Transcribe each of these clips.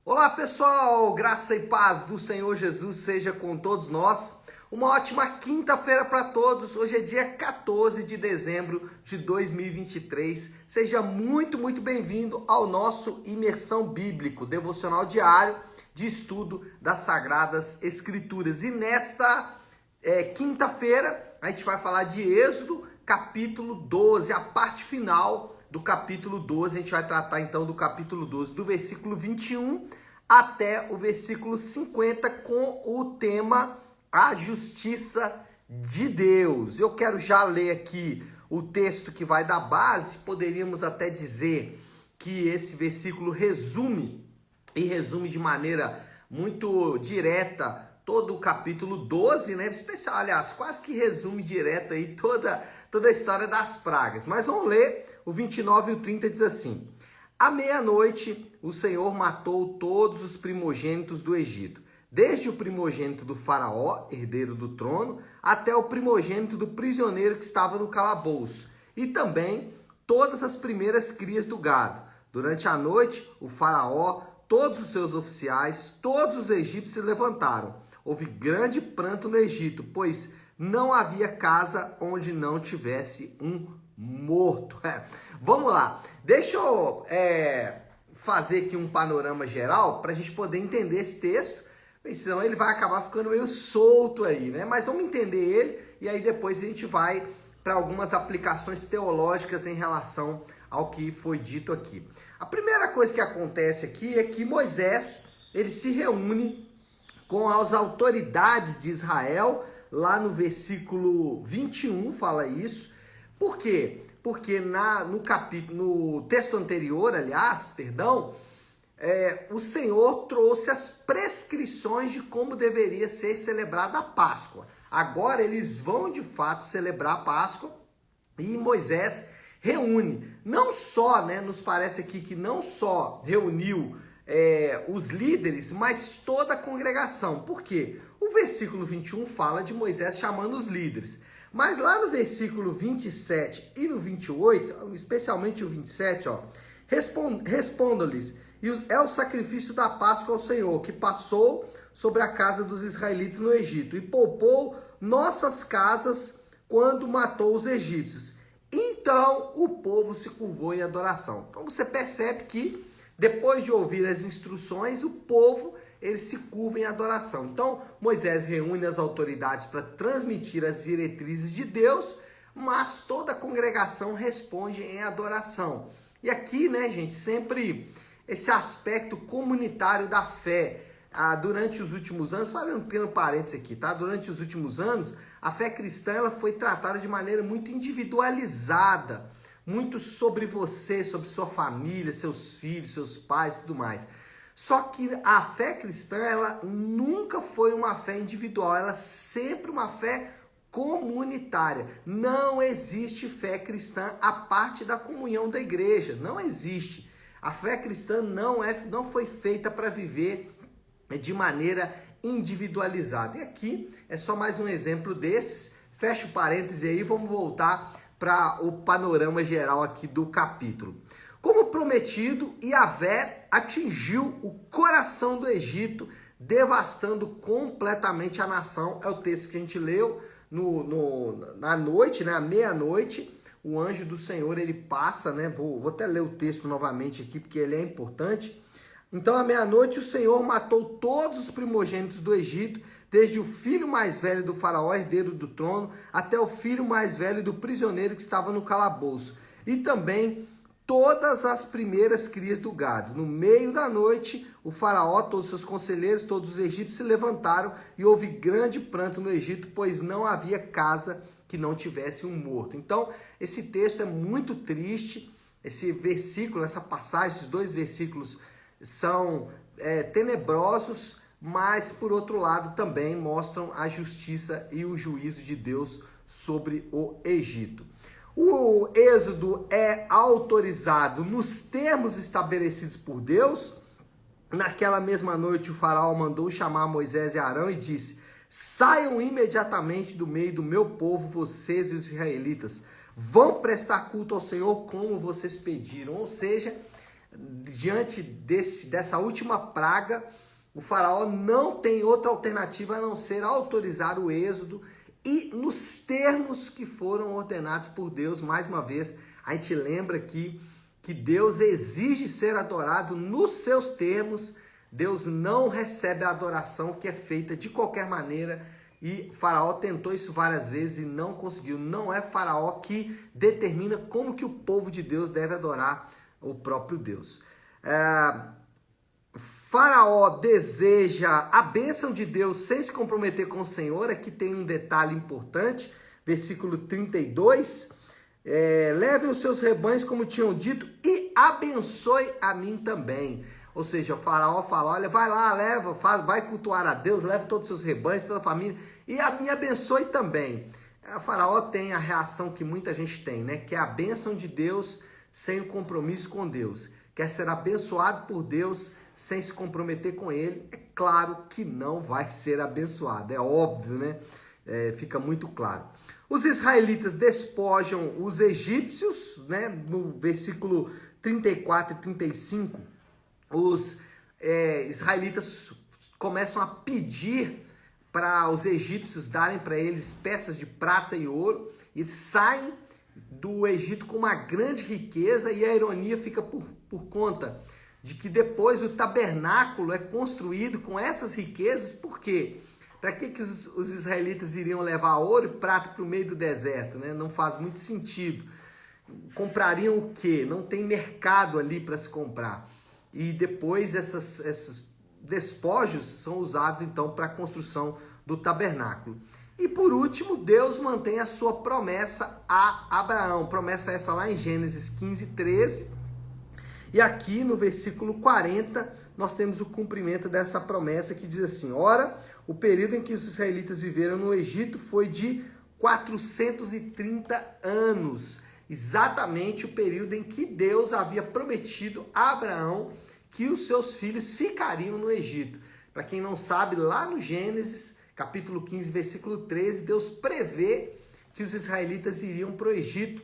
Olá pessoal, graça e paz do Senhor Jesus seja com todos nós. Uma ótima quinta-feira para todos. Hoje é dia 14 de dezembro de 2023. Seja muito bem-vindo ao nosso Imersão Bíblico, devocional diário de estudo das Sagradas Escrituras. E nesta quinta-feira a gente vai falar de Êxodo, capítulo 12, a parte final do capítulo 12, a gente vai tratar então do capítulo 12, do versículo 21 até o versículo 50, com o tema A Justiça de Deus. Eu quero já ler aqui o texto que vai dar base. Poderíamos até dizer que esse versículo resume de maneira muito direta todo o capítulo 12, né? Especial, aliás, quase que resume direto aí toda a história das pragas. Mas vamos ler o 29 e o 30, diz assim: à meia-noite o Senhor matou todos os primogênitos do Egito, desde o primogênito do faraó, herdeiro do trono, até o primogênito do prisioneiro que estava no calabouço, e também todas as primeiras crias do gado. Durante a noite, o faraó, todos os seus oficiais, todos os egípcios se levantaram. Houve grande pranto no Egito, pois não havia casa onde não tivesse um morto. Vamos lá, deixa eu fazer aqui um panorama geral para a gente poder entender esse texto, senão ele vai acabar ficando meio solto aí, né? Mas vamos entender ele e aí depois a gente vai para algumas aplicações teológicas em relação ao que foi dito aqui. A primeira coisa que acontece aqui é que Moisés, ele se reúne com as autoridades de Israel, lá no versículo 21 fala isso. Por quê? Porque no texto anterior, o Senhor trouxe as prescrições de como deveria ser celebrada a Páscoa. Agora eles vão de fato celebrar a Páscoa e Moisés reúne, não só, nos parece aqui que não só reuniu os líderes, mas toda a congregação. Por quê? O versículo 21 fala de Moisés chamando os líderes. Mas lá no versículo 27 e no 28, especialmente o 27, respondam-lhes, é o sacrifício da Páscoa ao Senhor, que passou sobre a casa dos israelitas no Egito, e poupou nossas casas quando matou os egípcios. Então o povo se curvou em adoração. Então você percebe que depois de ouvir as instruções, o povo ele se curva em adoração. Então Moisés reúne as autoridades para transmitir as diretrizes de Deus, mas toda a congregação responde em adoração. E aqui, gente, sempre esse aspecto comunitário da fé. Durante os últimos anos, fazendo um pequeno parênteses aqui, tá? Durante os últimos anos, a fé cristã ela foi tratada de maneira muito individualizada, muito sobre você, sobre sua família, seus filhos, seus pais e tudo mais. Só que a fé cristã, ela nunca foi uma fé individual, ela é sempre uma fé comunitária. Não existe fé cristã à parte da comunhão da igreja, não existe. A fé cristã não foi feita para viver de maneira individualizada. E aqui é só mais um exemplo desses. Fecha o parêntese aí, vamos voltar para o panorama geral aqui do capítulo. Como prometido, Yahvé atingiu o coração do Egito, devastando completamente a nação. É o texto que a gente leu na noite, à meia-noite. O anjo do Senhor, ele passa, vou até ler o texto novamente aqui, porque ele é importante. Então, à meia-noite, o Senhor matou todos os primogênitos do Egito, desde o filho mais velho do faraó, herdeiro do trono, até o filho mais velho do prisioneiro que estava no calabouço, e também todas as primeiras crias do gado. No meio da noite, o faraó, todos os seus conselheiros, todos os egípcios se levantaram e houve grande pranto no Egito, pois não havia casa que não tivesse um morto. Então, esse texto é muito triste. Esse versículo, essa passagem, esses dois versículos são tenebrosos, mas por outro lado também mostram a justiça e o juízo de Deus sobre o Egito. O êxodo é autorizado nos termos estabelecidos por Deus. Naquela mesma noite o faraó mandou chamar Moisés e Arão e disse: saiam imediatamente do meio do meu povo, vocês e os israelitas. Vão prestar culto ao Senhor como vocês pediram. Ou seja, diante dessa última praga, o faraó não tem outra alternativa a não ser autorizar o êxodo e nos termos que foram ordenados por Deus. Mais uma vez, a gente lembra aqui que Deus exige ser adorado nos seus termos. Deus não recebe a adoração que é feita de qualquer maneira, e Faraó tentou isso várias vezes e não conseguiu. Não é Faraó que determina como que o povo de Deus deve adorar o próprio Deus. Faraó deseja a bênção de Deus sem se comprometer com o Senhor. Aqui tem um detalhe importante, versículo 32. Levem os seus rebanhos como tinham dito e abençoe a mim também. Ou seja, o faraó fala, olha, vai lá, leva, vai cultuar a Deus, leva todos os seus rebanhos, toda a família, e me abençoe também. O faraó tem a reação que muita gente tem, né? Que é a bênção de Deus sem o compromisso com Deus. Quer ser abençoado por Deus sem se comprometer com Ele. É claro que não vai ser abençoado, é óbvio, né? Fica muito claro. Os israelitas despojam os egípcios, né? No versículo 34 e 35, os israelitas começam a pedir para os egípcios darem para eles peças de prata e ouro. Eles saem do Egito com uma grande riqueza, e a ironia fica por conta de que depois o tabernáculo é construído com essas riquezas. Por quê? Para que os israelitas iriam levar ouro e prata para o meio do deserto, né? Não faz muito sentido. Comprariam o quê? Não tem mercado ali para se comprar. E depois esses despojos são usados então para a construção do tabernáculo. E por último, Deus mantém a sua promessa a Abraão. Promessa essa lá em Gênesis 15, 13. E aqui no versículo 40, nós temos o cumprimento dessa promessa que diz assim: ora, o período em que os israelitas viveram no Egito foi de 430 anos. Exatamente o período em que Deus havia prometido a Abraão que os seus filhos ficariam no Egito. Para quem não sabe, lá no Gênesis, capítulo 15, versículo 13, Deus prevê que os israelitas iriam para o Egito.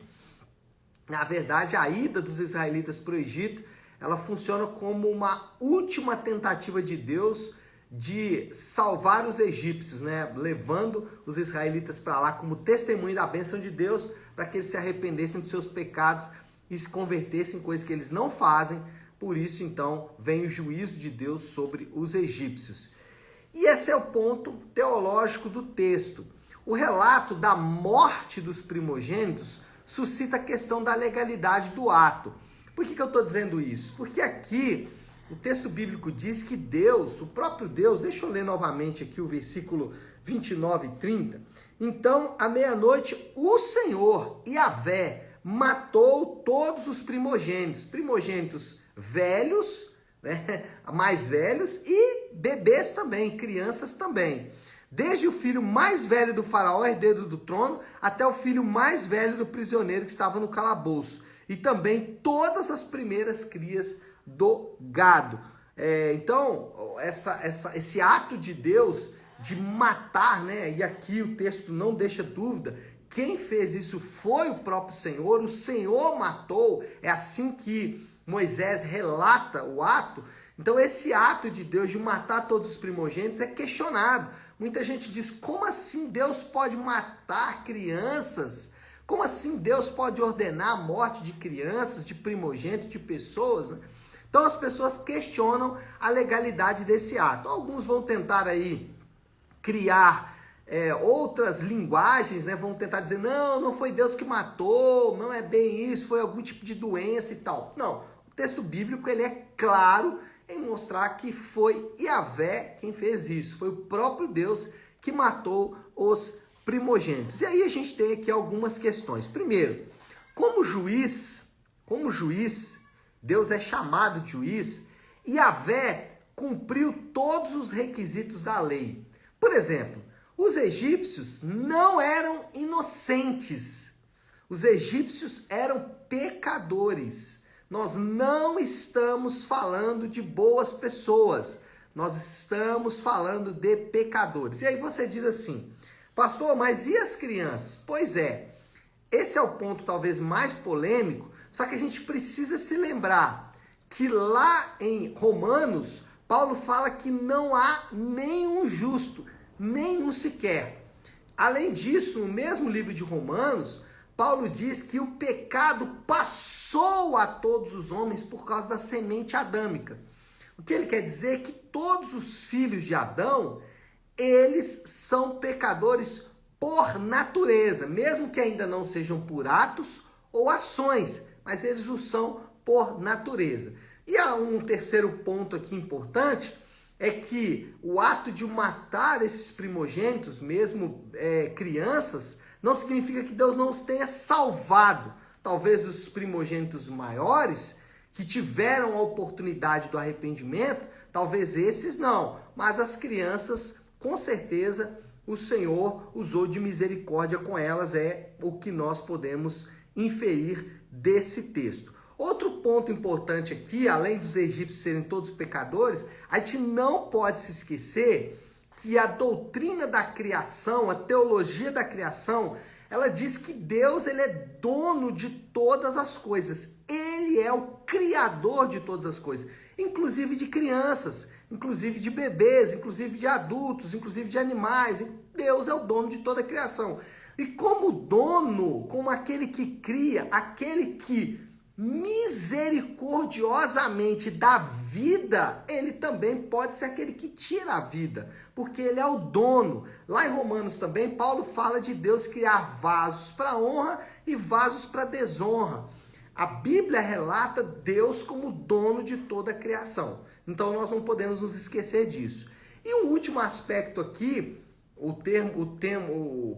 Na verdade, a ida dos israelitas para o Egito, ela funciona como uma última tentativa de Deus de salvar os egípcios, né? Levando os israelitas para lá como testemunho da bênção de Deus, para que eles se arrependessem dos seus pecados e se convertessem em coisas que eles não fazem. Por isso, então, vem o juízo de Deus sobre os egípcios. E esse é o ponto teológico do texto. O relato da morte dos primogênitos suscita a questão da legalidade do ato. Por que eu estou dizendo isso? Porque aqui o texto bíblico diz que Deus, o próprio Deus, deixa eu ler novamente aqui o versículo 29 e 30. Então, à meia-noite, o Senhor, Yahvé, matou todos os primogênitos velhos, né, mais velhos, e bebês também, crianças também. Desde o filho mais velho do faraó, herdeiro do trono, até o filho mais velho do prisioneiro que estava no calabouço. E também todas as primeiras crias do gado. Então, esse ato de Deus de matar, né? E aqui o texto não deixa dúvida, quem fez isso foi o próprio Senhor. O Senhor matou, é assim que Moisés relata o ato. Então esse ato de Deus de matar todos os primogênitos é questionado. Muita gente diz, como assim Deus pode matar crianças? Como assim Deus pode ordenar a morte de crianças, de primogênitos, de pessoas, né? Então as pessoas questionam a legalidade desse ato. Alguns vão tentar aí criar outras linguagens, né? Vão tentar dizer, não foi Deus que matou, não é bem isso, foi algum tipo de doença e tal. Não, o texto bíblico ele é claro em mostrar que foi Yahvé quem fez isso, foi o próprio Deus que matou os primogênitos. E aí a gente tem aqui algumas questões. Primeiro, como juiz, Deus é chamado de juiz, e Yahvé cumpriu todos os requisitos da lei. Por exemplo, os egípcios não eram inocentes. Os egípcios eram pecadores. Nós não estamos falando de boas pessoas. Nós estamos falando de pecadores. E aí você diz assim, pastor, mas e as crianças? Pois é, esse é o ponto talvez mais polêmico, só que a gente precisa se lembrar que lá em Romanos, Paulo fala que não há nenhum justo, nenhum sequer. Além disso, no mesmo livro de Romanos, Paulo diz que o pecado passou a todos os homens por causa da semente adâmica. O que ele quer dizer é que todos os filhos de Adão, eles são pecadores por natureza, mesmo que ainda não sejam por atos ou ações, mas eles o são por natureza. E há um terceiro ponto aqui importante, é que o ato de matar esses primogênitos, mesmo crianças, não significa que Deus não os tenha salvado. Talvez os primogênitos maiores, que tiveram a oportunidade do arrependimento, talvez esses não, mas as crianças, com certeza, o Senhor usou de misericórdia com elas, é o que nós podemos inferir desse texto. Outro ponto importante aqui, além dos egípcios serem todos pecadores, a gente não pode se esquecer que a doutrina da criação, a teologia da criação, ela diz que Deus, ele é dono de todas as coisas. Ele é o criador de todas as coisas, inclusive de crianças, inclusive de bebês, inclusive de adultos, inclusive de animais. Deus é o dono de toda a criação. E como dono, como aquele que cria, aquele que misericordiosamente dá vida, ele também pode ser aquele que tira a vida, porque ele é o dono. Lá em Romanos também, Paulo fala de Deus criar vasos para honra e vasos para desonra. A Bíblia relata Deus como dono de toda a criação. Então nós não podemos nos esquecer disso. E um último aspecto aqui, o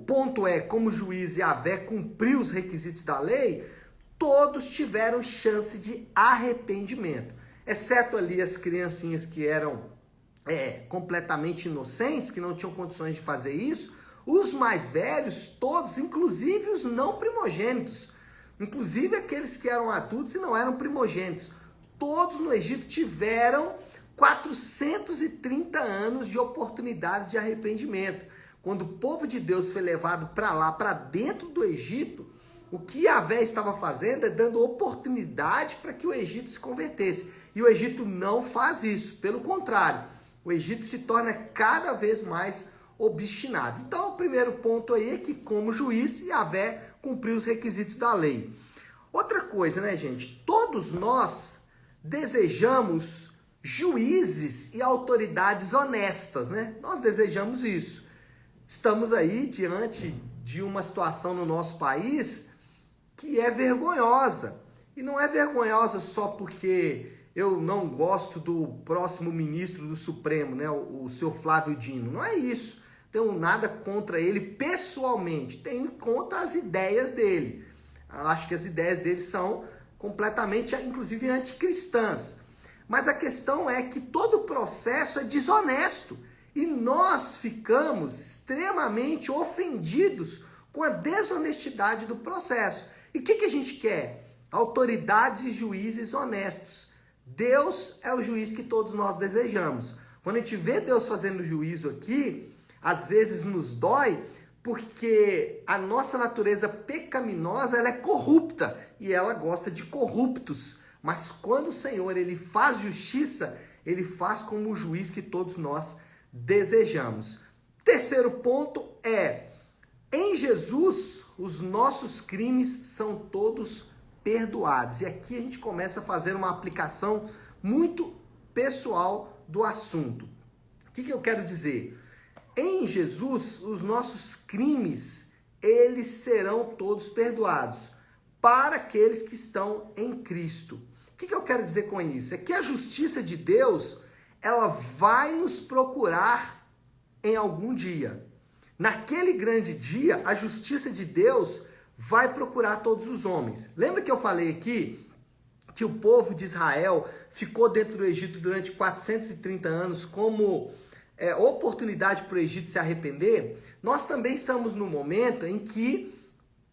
ponto é, como juiz Yahvé cumpriu os requisitos da lei, todos tiveram chance de arrependimento, exceto ali as criancinhas que eram completamente inocentes, que não tinham condições de fazer isso. Os mais velhos, todos, inclusive os não primogênitos, inclusive aqueles que eram adultos e não eram primogênitos, todos no Egito tiveram 430 anos de oportunidades de arrependimento. Quando o povo de Deus foi levado para lá, para dentro do Egito, o que Yahvé estava fazendo é dando oportunidade para que o Egito se convertesse. E o Egito não faz isso. Pelo contrário, o Egito se torna cada vez mais obstinado. Então, o primeiro ponto aí é que, como juiz, Yahvé cumpriu os requisitos da lei. Outra coisa, né, gente? Todos nós desejamos juízes e autoridades honestas, né? Nós desejamos isso. Estamos aí diante de uma situação no nosso país que é vergonhosa. E não é vergonhosa só porque eu não gosto do próximo ministro do Supremo, né, o seu Flávio Dino. Não é isso. Tenho nada contra ele pessoalmente. Tenho contra as ideias dele. Acho que as ideias dele são completamente, inclusive, anticristãs. Mas a questão é que todo o processo é desonesto. E nós ficamos extremamente ofendidos com a desonestidade do processo. E o que a gente quer? Autoridades e juízes honestos. Deus é o juiz que todos nós desejamos. Quando a gente vê Deus fazendo juízo aqui, às vezes nos dói, porque a nossa natureza pecaminosa, ela é corrupta e ela gosta de corruptos. Mas quando o Senhor, ele faz justiça, ele faz como o juiz que todos nós desejamos. Terceiro ponto é, em Jesus, os nossos crimes são todos perdoados. E aqui a gente começa a fazer uma aplicação muito pessoal do assunto. O que eu quero dizer? Em Jesus, os nossos crimes, eles serão todos perdoados para aqueles que estão em Cristo. O que eu quero dizer com isso? É que a justiça de Deus, ela vai nos procurar em algum dia. Naquele grande dia, a justiça de Deus vai procurar todos os homens. Lembra que eu falei aqui que o povo de Israel ficou dentro do Egito durante 430 anos como oportunidade para o Egito se arrepender? Nós também estamos no momento em que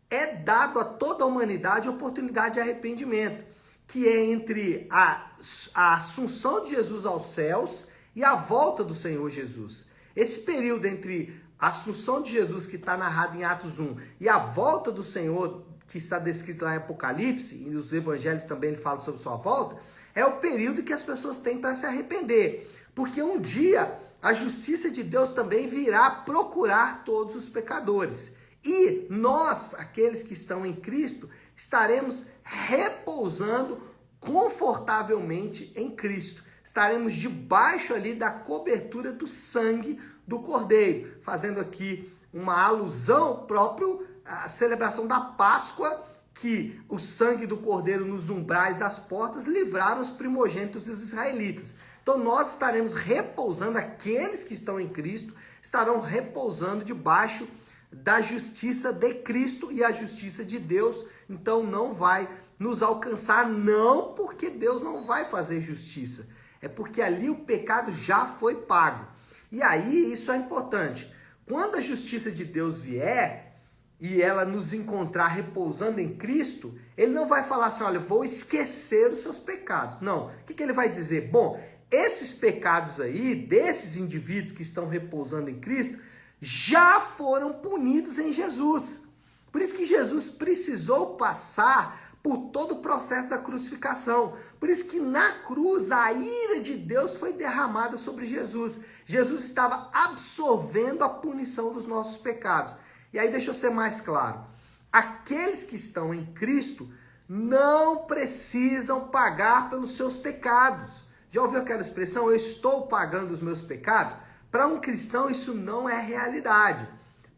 é dado a toda a humanidade a oportunidade de arrependimento, que é entre a assunção de Jesus aos céus e a volta do Senhor Jesus. Esse período entre a assunção de Jesus, que está narrado em Atos 1, e a volta do Senhor, que está descrito lá em Apocalipse, e os evangelhos também falam sobre sua volta, é o período que as pessoas têm para se arrepender. Porque um dia a justiça de Deus também virá procurar todos os pecadores. E nós, aqueles que estão em Cristo, estaremos repousando confortavelmente em Cristo. Estaremos debaixo ali da cobertura do sangue do Cordeiro, fazendo aqui uma alusão próprio à celebração da Páscoa, que o sangue do Cordeiro nos umbrais das portas livraram os primogênitos dos israelitas. Então nós estaremos repousando, aqueles que estão em Cristo, estarão repousando debaixo da justiça de Cristo e a justiça de Deus. Então não vai nos alcançar, não porque Deus não vai fazer justiça, é porque ali o pecado já foi pago. E aí isso é importante. Quando a justiça de Deus vier e ela nos encontrar repousando em Cristo, ele não vai falar assim, olha, vou esquecer os seus pecados. Não. O que ele vai dizer? Bom, esses pecados aí, desses indivíduos que estão repousando em Cristo, já foram punidos em Jesus. Por isso que Jesus precisou passar por todo o processo da crucificação. Por isso que na cruz a ira de Deus foi derramada sobre Jesus. Jesus estava absorvendo a punição dos nossos pecados. E aí deixa eu ser mais claro. Aqueles que estão em Cristo não precisam pagar pelos seus pecados. Já ouviu aquela expressão, eu estou pagando os meus pecados? Para um cristão isso não é realidade.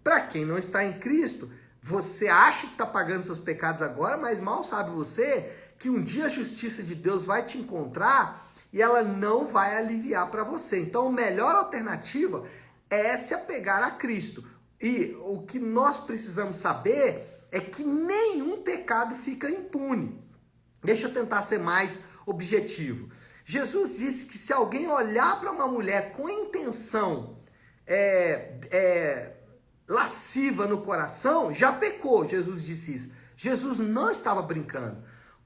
Para quem não está em Cristo, você acha que está pagando seus pecados agora, mas mal sabe você que um dia a justiça de Deus vai te encontrar e ela não vai aliviar para você. Então a melhor alternativa é se apegar a Cristo. E o que nós precisamos saber é que nenhum pecado fica impune. Deixa eu tentar ser mais objetivo. Jesus disse que se alguém olhar para uma mulher com intenção lasciva no coração, já pecou. Jesus disse isso. Jesus não estava brincando.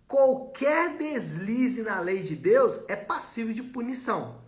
Qualquer deslize na lei de Deus é passível de punição.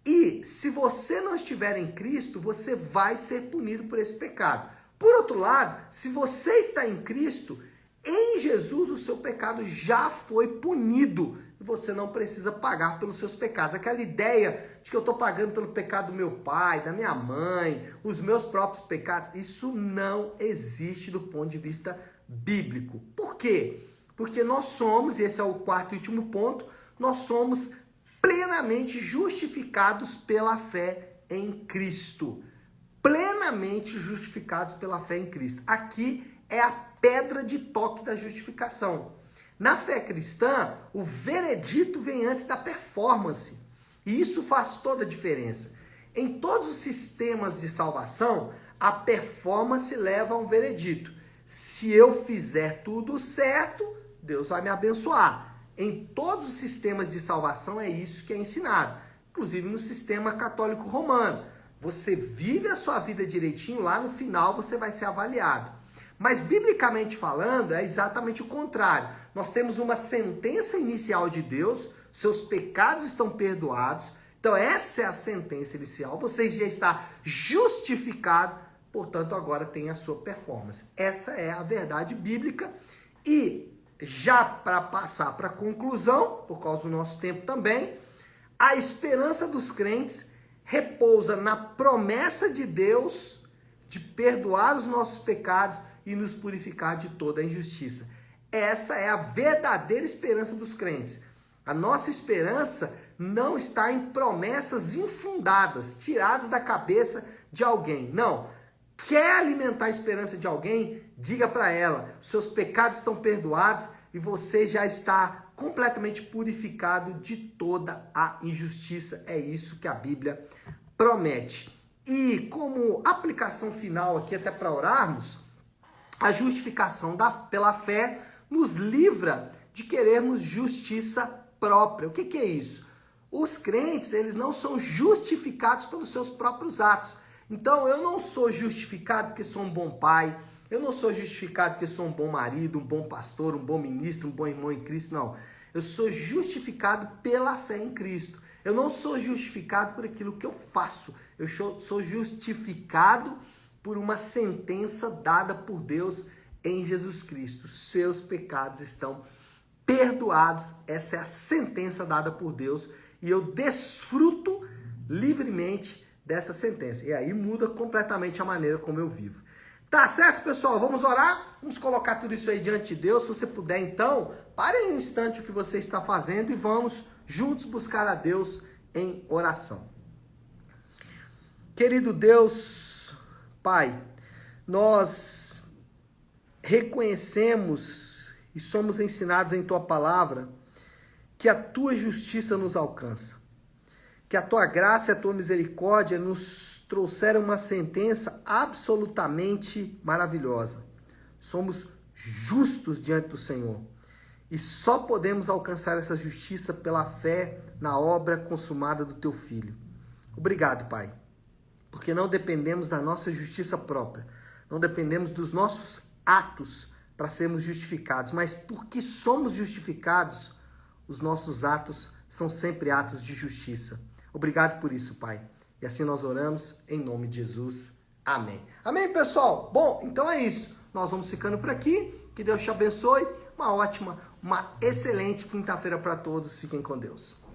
E se você não estiver em Cristo, você vai ser punido por esse pecado. Por outro lado, se você está em Cristo, em Jesus o seu pecado já foi punido. E você não precisa pagar pelos seus pecados. Aquela ideia de que eu estou pagando pelo pecado do meu pai, da minha mãe, os meus próprios pecados, isso não existe do ponto de vista bíblico. Por quê? Porque nós somos, e esse é o quarto e último ponto, nós somos plenamente justificados pela fé em Cristo. Plenamente justificados pela fé em Cristo. Aqui é a pedra de toque da justificação. Na fé cristã, o veredito vem antes da performance. E isso faz toda a diferença. Em todos os sistemas de salvação, a performance leva a um veredito. Se eu fizer tudo certo, Deus vai me abençoar. Em todos os sistemas de salvação é isso que é ensinado. Inclusive no sistema católico romano. Você vive a sua vida direitinho, lá no final você vai ser avaliado. Mas, biblicamente falando, é exatamente o contrário. Nós temos uma sentença inicial de Deus, seus pecados estão perdoados. Então, essa é a sentença inicial. Você já está justificado, portanto, agora tem a sua performance. Essa é a verdade bíblica. E, já para passar para a conclusão, por causa do nosso tempo também, a esperança dos crentes repousa na promessa de Deus de perdoar os nossos pecados e nos purificar de toda a injustiça. Essa é a verdadeira esperança dos crentes. A nossa esperança não está em promessas infundadas, tiradas da cabeça de alguém. Não. Quer alimentar a esperança de alguém? Diga para ela, seus pecados estão perdoados e você já está completamente purificado de toda a injustiça. É isso que a Bíblia promete. E como aplicação final aqui, até para orarmos, a justificação pela fé nos livra de querermos justiça própria. O que é isso? Os crentes, eles não são justificados pelos seus próprios atos. Então, eu não sou justificado porque sou um bom pai, eu não sou justificado porque sou um bom marido, um bom pastor, um bom ministro, um bom irmão em Cristo, não. Eu sou justificado pela fé em Cristo. Eu não sou justificado por aquilo que eu faço. Eu sou justificado por uma sentença dada por Deus em Jesus Cristo. Seus pecados estão perdoados. Essa é a sentença dada por Deus e eu desfruto livremente dessa sentença. E aí muda completamente a maneira como eu vivo. Tá certo, pessoal? Vamos orar? Vamos colocar tudo isso aí diante de Deus. Se você puder, então, pare aí um instante o que você está fazendo e vamos juntos buscar a Deus em oração. Querido Deus, Pai, nós reconhecemos e somos ensinados em Tua palavra que a Tua justiça nos alcança, que a Tua graça e a Tua misericórdia nos trouxeram uma sentença absolutamente maravilhosa. Somos justos diante do Senhor e só podemos alcançar essa justiça pela fé na obra consumada do Teu Filho. Obrigado, Pai, porque não dependemos da nossa justiça própria, não dependemos dos nossos atos para sermos justificados, mas porque somos justificados, os nossos atos são sempre atos de justiça. Obrigado por isso, Pai. E assim nós oramos em nome de Jesus. Amém. Amém, pessoal? Bom, então é isso. Nós vamos ficando por aqui. Que Deus te abençoe. Uma ótima, uma excelente quinta-feira para todos. Fiquem com Deus.